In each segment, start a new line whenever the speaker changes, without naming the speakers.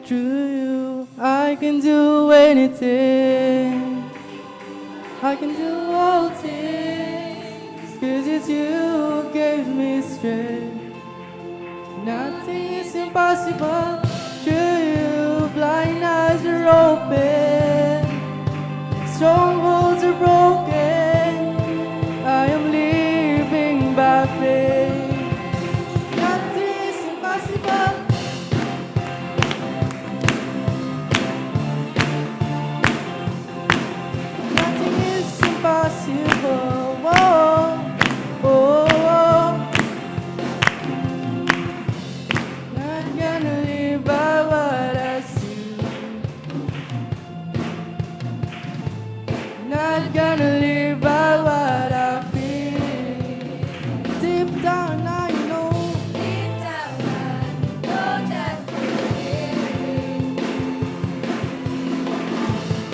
Through you, I can do anything. I can do all things, 'cause it's you who gave me strength. Nothing is impossible. Through you, blind eyes are open, strongholds are broken. I am living by faith. Nothing is impossible. Nothing is impossible. Whoa, oh, oh. Not gonna live by what I see. Not gonna live by what I feel. Deep down I know.
Deep down I know that you're here.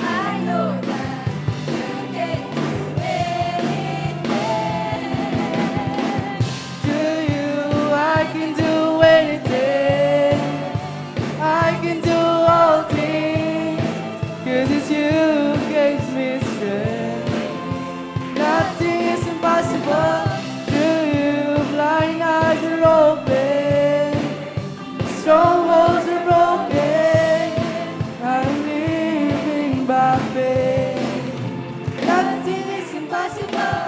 I know that you can do anything.
Through you, I can do anything. I can do all things, 'cause it's you who gives me strength. Nothing is impossible. Through you, blind eyes are open, strongholds are broken. I'm living by faith. Nothing is impossible.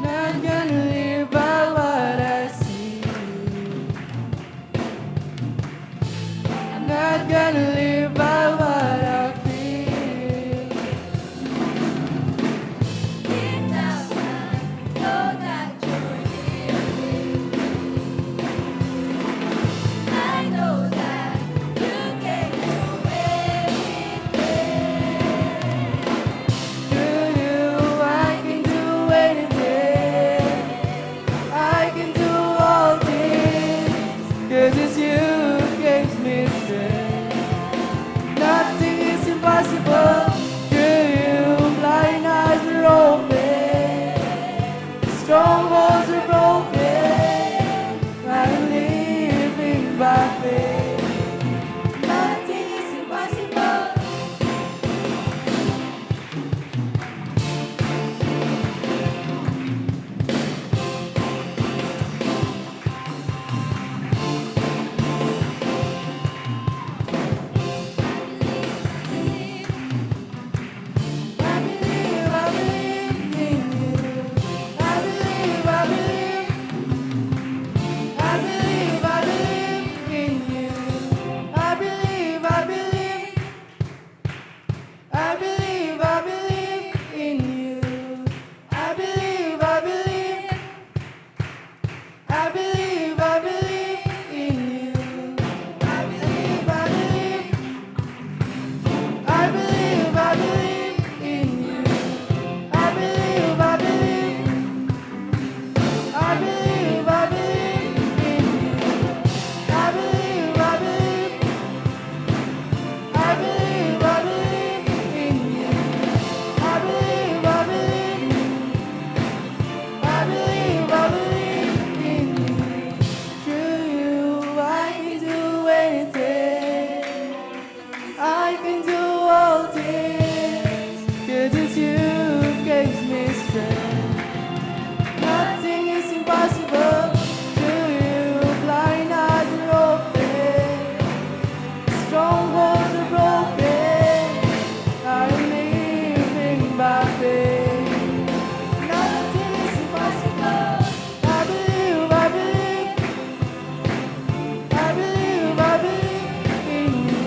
Not gonna live by what I see. I'm not gonna live by what I feel.
Deep down I know that you're here. I know that you can do anything.
Through you, I can do anything. I can do all things, 'cause it's you who gives me strength. Nothing is impossible. Through you, blind eyes are open, strongholds are broken. I'm living by faith. Nothing is impossible. I believe in you. I believe in you. I believe in you. I believe in you. I believe in you. I believe in you. I believe in you. I believe in you. Through you, I can do anything. I can do all things, 'cause it's you who gives me strength. Nothing is impossible. Through you, blind eyes are open, strongholds are broken. I'm living by faith. Nothing is impossible. I believe in you. I believe in you.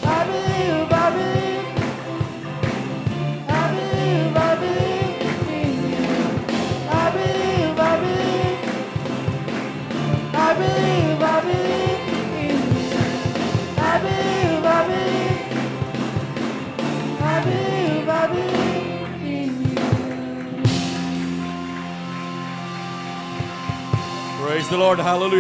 I believe in you. I believe in you.
Praise the Lord. Hallelujah.